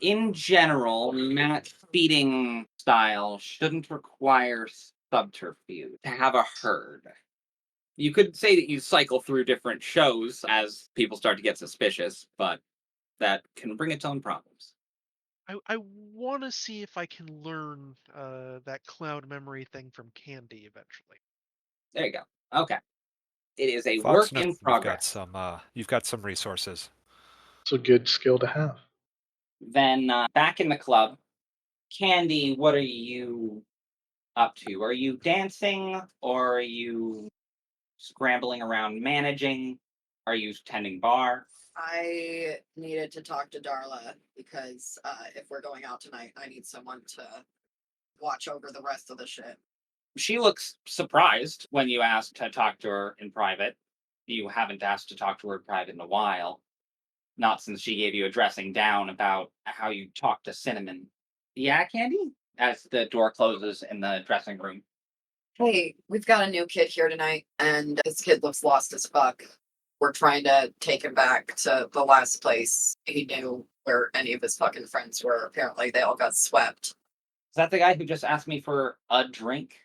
In general, match feeding style shouldn't require subterfuge to have a herd. You could say that you cycle through different shows as people start to get suspicious, but that can bring its own problems. I want to see if I can learn that cloud memory thing from Candy eventually. There you go. Okay. It is a Fox work knows in progress. you've got some resources. It's a good skill to have. Then back in the club, Candy, what are you up to? Are you dancing or are you scrambling around managing? Are you tending bar? I needed to talk to Darla because if we're going out tonight, I need someone to watch over the rest of the shit. She looks surprised when you ask to talk to her in private. You haven't asked to talk to her in private in a while. Not since she gave you a dressing down about how you talked to Cinnamon. Yeah, Candy? As the door closes in the dressing room. Hey, we've got a new kid here tonight, and this kid looks lost as fuck. We're trying to take him back to the last place he knew where any of his fucking friends were. Apparently, they all got swept. Is that the guy who just asked me for a drink?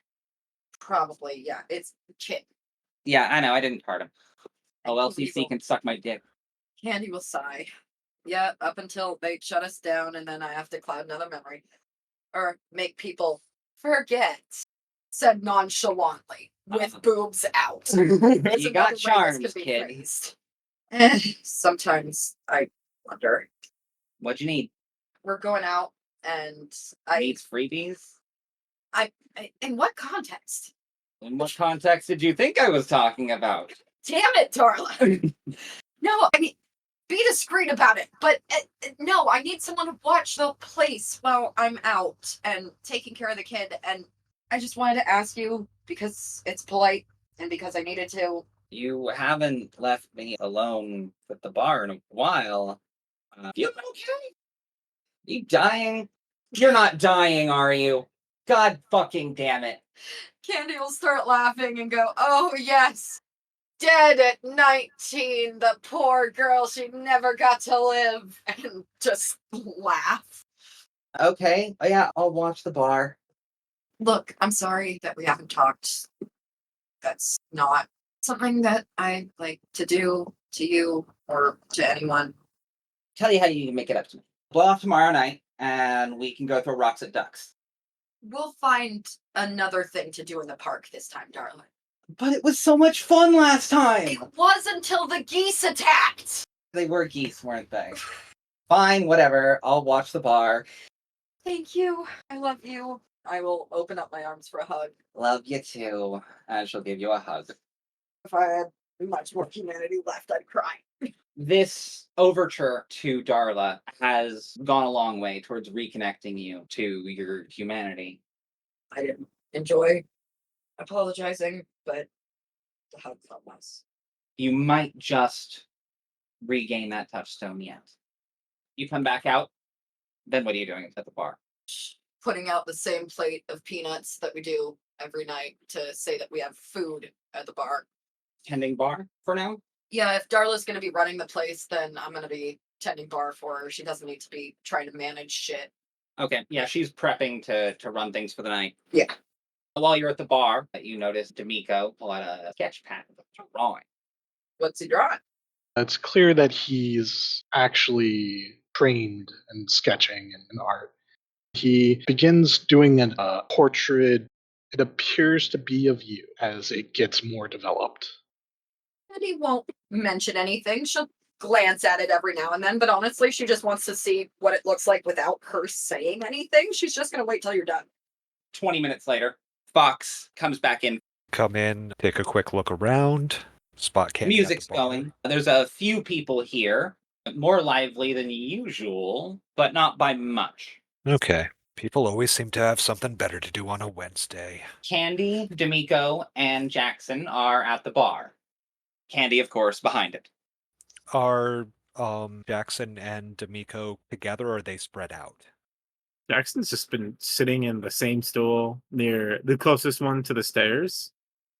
Probably, yeah. It's Kid. Yeah, I know, I didn't part him. And LCC can suck my dick. Candy will sigh. Yeah, up until they shut us down, and then I have to cloud another memory. Or make people forget. Said nonchalantly, with boobs out. You got charms, kid. Phrased. Sometimes I wonder. What'd you need? We're going out, and Needs freebies? in what context? In what context did you think I was talking about? Damn it, Darla. No, I mean, be discreet about it. But no, I need someone to watch the place while I'm out and taking care of the kid. And I just wanted to ask you because it's polite and because I needed to. You haven't left me alone at the bar in a while. Feeling okay? You dying? You're not dying, are you? God fucking damn it. Candy will start laughing and go, "Oh, yes. Dead at 19, the poor girl, she never got to live," and just laugh. Okay, yeah, I'll watch the bar. Look, I'm sorry that we haven't talked. That's not something that I like to do to you or to anyone. Tell you how you can make it up to me. Blow off tomorrow night, and we can go throw rocks at ducks. We'll find another thing to do in the park this time, darling. But it was so much fun last time! It was until the geese attacked! They were geese, weren't they? Fine, whatever. I'll watch the bar. Thank you. I love you. I will open up my arms for a hug. Love you too. And she'll give you a hug. If I had much more humanity left, I'd cry. This overture to Darla has gone a long way towards reconnecting you to your humanity. I didn't enjoy apologizing, but the hug felt nice. You might just regain that touchstone yet. You come back out, then what are you doing at the bar? Putting out the same plate of peanuts that we do every night to say that we have food at the bar. Tending bar for now? Yeah, if Darla's going to be running the place, then I'm going to be tending bar for her. She doesn't need to be trying to manage shit. Okay, yeah, she's prepping to run things for the night. Yeah. While you're at the bar, you notice Dimico pull out a sketch pad with a drawing. What's he drawing? It's clear that he's actually trained in sketching and in art. He begins doing a portrait. It appears to be of you as it gets more developed. And he won't mention anything. She'll glance at it every now and then, but honestly, she just wants to see what it looks like without her saying anything. She's just going to wait till you're done. 20 minutes later, Fox comes back in. Come in, take a quick look around, spot Candy. Music's going. There's a few people here, more lively than usual, but not by much. Okay. People always seem to have something better to do on a Wednesday. Candy, Dimico, and Jackson are at the bar. Candy, of course, behind it. Are Jackson and Dimico together, or are they spread out? Jackson's just been sitting in the same stool near the closest one to the stairs.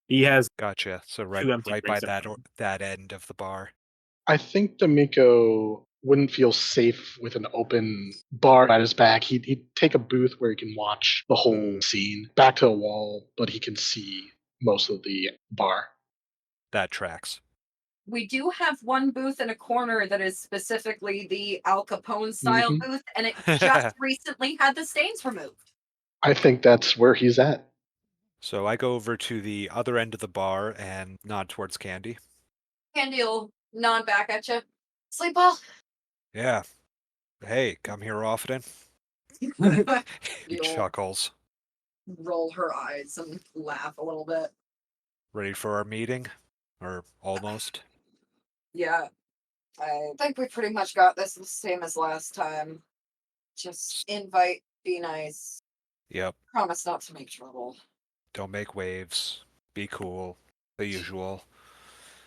He has Gotcha. So two empty right by drinks in front of him. that end of the bar. I think Dimico wouldn't feel safe with an open bar at his back. He'd take a booth where he can watch the whole scene back to a wall, but he can see most of the bar. That tracks. We do have one booth in a corner that is specifically the Al Capone style Mhm. booth, and it just recently had the stains removed. I think that's where he's at. So I go over to the other end of the bar and nod towards Candi. Candy will nod back at you. Sleep well. Yeah. Hey, come here often. He You'll chuckles. roll her eyes and laugh a little bit. Ready for our meeting? Or almost? Yeah, I think we pretty much got this the same as last time. Just invite, be nice, Yep. promise not to make trouble. Don't make waves. Be cool. The usual.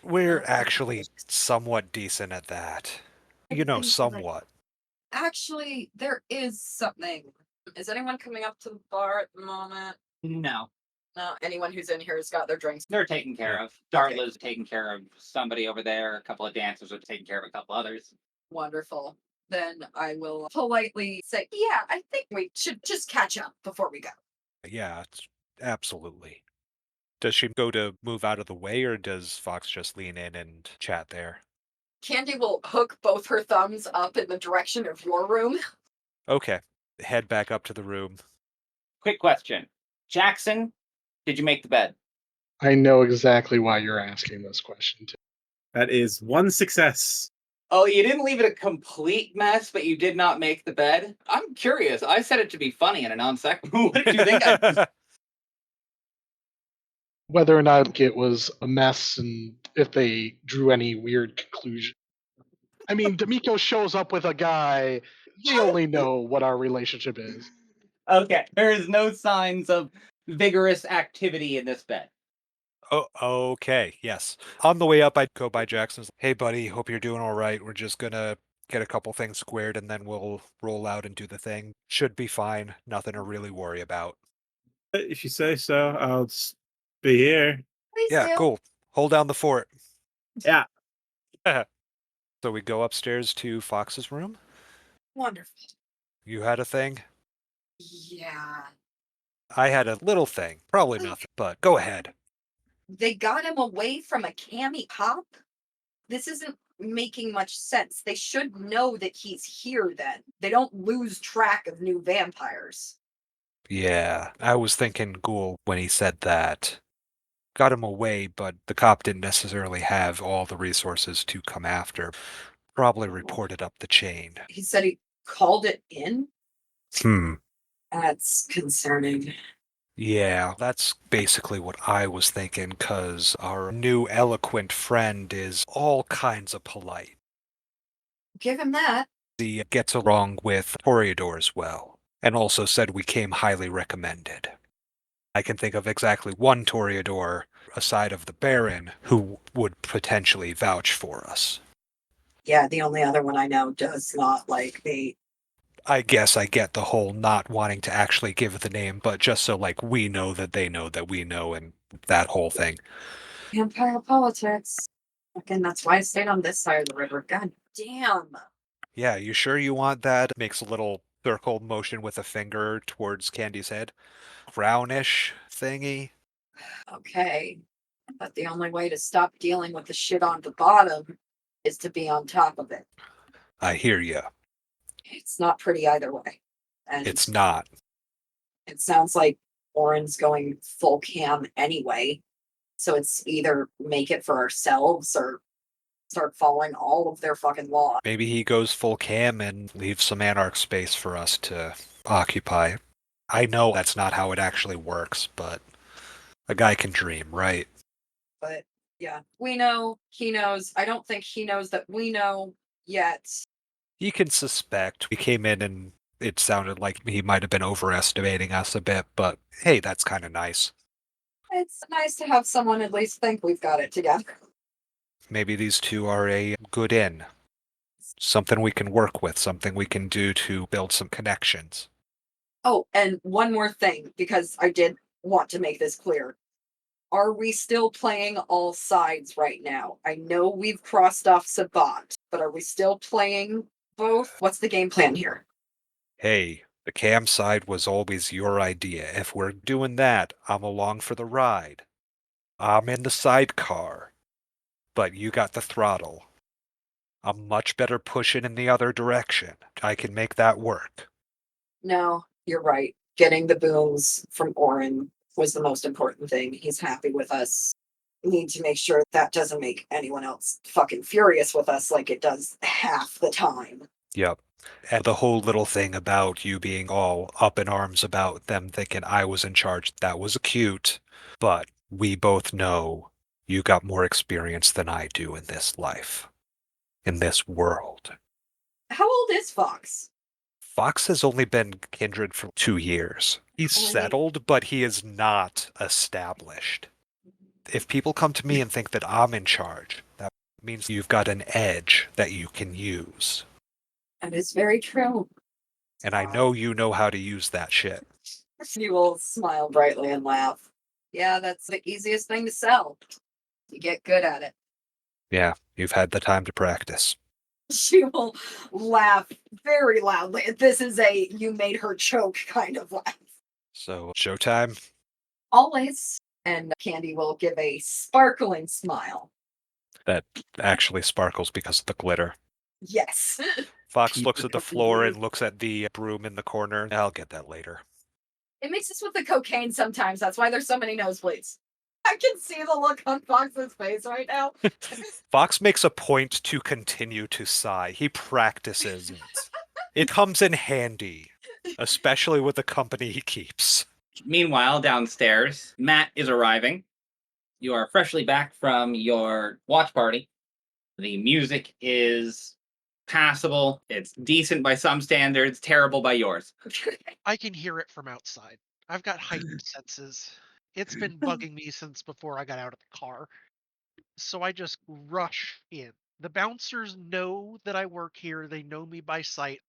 We're actually somewhat decent at that. You know, somewhat. Actually, there is something. Is anyone coming up to the bar at the moment? No, No, anyone who's in here has got their drinks. they're taken care Yeah. of. Darla's taking care of somebody over there. A couple of dancers are taking care of a couple others. Wonderful. Then I will politely say, yeah, I think we should just catch up before we go. Yeah, absolutely. Does she go to move out of the way, or does Fox just lean in and chat there? Candy will hook both her thumbs up in the direction of your room. Okay. Head back up to the room. Quick question. Jackson, did you make the bed? I know exactly why you're asking this question, too. That is one success. Oh, you didn't leave it a complete mess, but you did not make the bed? I'm curious. I said it to be funny and a non sequitur. What did you think? Whether or not it was a mess and if they drew any weird conclusion. I mean, Dimico shows up with a guy. They only know what our relationship is. Okay, there is no signs of vigorous activity in this bed. Oh, okay, yes. On the way up, I'd go by Jackson's. Hey, buddy, hope you're doing all right. We're just gonna get a couple things squared and then we'll roll out and do the thing. Should be fine. Nothing to really worry about. If you say so, I'll just be here. Please Yeah, do. cool. Hold down the fort. Yeah. So we go upstairs to Fox's room. Wonderful. You had a thing? Yeah. I had a little thing. Probably nothing, but go ahead. They got him away from a cami cop? This isn't making much sense. They should know that he's here then. They don't lose track of new vampires. Yeah, I was thinking ghoul when he said that. Got him away, but the cop didn't necessarily have all the resources to come after. Probably reported up the chain. He said he called it in? Hmm. That's concerning. Yeah, that's basically what I was thinking, because our new eloquent friend is all kinds of polite. Give him that. He gets along with Toreadors well, and also said we came highly recommended. I can think of exactly one Toreador, aside of the Baron, who would potentially vouch for us. Yeah, the only other one I know does not like me. I guess I get the whole not wanting to actually give the name, but just so like we know that we know and that whole thing. Vampire politics. Again, that's why I stayed on this side of the river. God damn. Yeah, you sure you want that? Makes a little circle motion with a finger towards Candy's head. Brownish thingy. Okay. But the only way to stop dealing with the shit on the bottom is to be on top of it. I hear ya. It's not pretty either way. And It's not. it sounds like Oren's going full cam anyway. So it's either make it for ourselves or start following all of their fucking law. Maybe he goes full cam and leaves some Anarch space for us to occupy. I know that's not how it actually works, but a guy can dream, right? But yeah, we know, he knows. I don't think he knows that we know yet. He can suspect. We came in and it sounded like he might have been overestimating us a bit, but hey, that's kind of nice. It's nice to have someone at least think we've got it together. Maybe these two are a good in. Something we can work with, something we can do to build some connections. Oh, and one more thing, because I did want to make this clear. Are we still playing all sides right now? I know we've crossed off Sabat. But are we still playing both? What's the game plan here? Hey, the campsite was always your idea. If we're doing that, I'm along for the ride. I'm in the sidecar, but you got the throttle. I'm much better pushing in the other direction. I can make that work. No, you're right. Getting the booms from Orin was the most important thing. He's happy with us. We need to make sure that doesn't make anyone else fucking furious with us like it does half the time. Yep. And the whole little thing about you being all up in arms about them thinking I was in charge, that was cute. But we both know you got more experience than I do in this life, in this world. How old is Fox? Fox has only been kindred for 2 years. He's Only- settled, but he is not established. If people come to me and think that I'm in charge, that means you've got an edge that you can use. That is very true. And I know you know how to use that shit. She will smile brightly and laugh. Yeah, that's the easiest thing to sell. You get good at it. Yeah, you've had the time to practice. She will laugh very loudly. This is a you made her choke kind of laugh. So, showtime? Always. And Candi will give a sparkling smile. That actually sparkles because of the glitter. Yes. Fox Keep looks it at the floor and looks at the broom in the corner. I'll get that later. It mixes with the cocaine sometimes. That's why there's so many nosebleeds. I can see the look on Fox's face right now. Fox makes a point to continue to sigh. He practices it. It comes in handy, especially with the company he keeps. Meanwhile, downstairs, Matt is arriving. You are freshly back from your watch party. The music is passable. It's decent by some standards, terrible by yours. I can hear it from outside. I've got heightened senses. It's been bugging me since before I got out of the car. So I just rush in. The bouncers know that I work here. They know me by sight.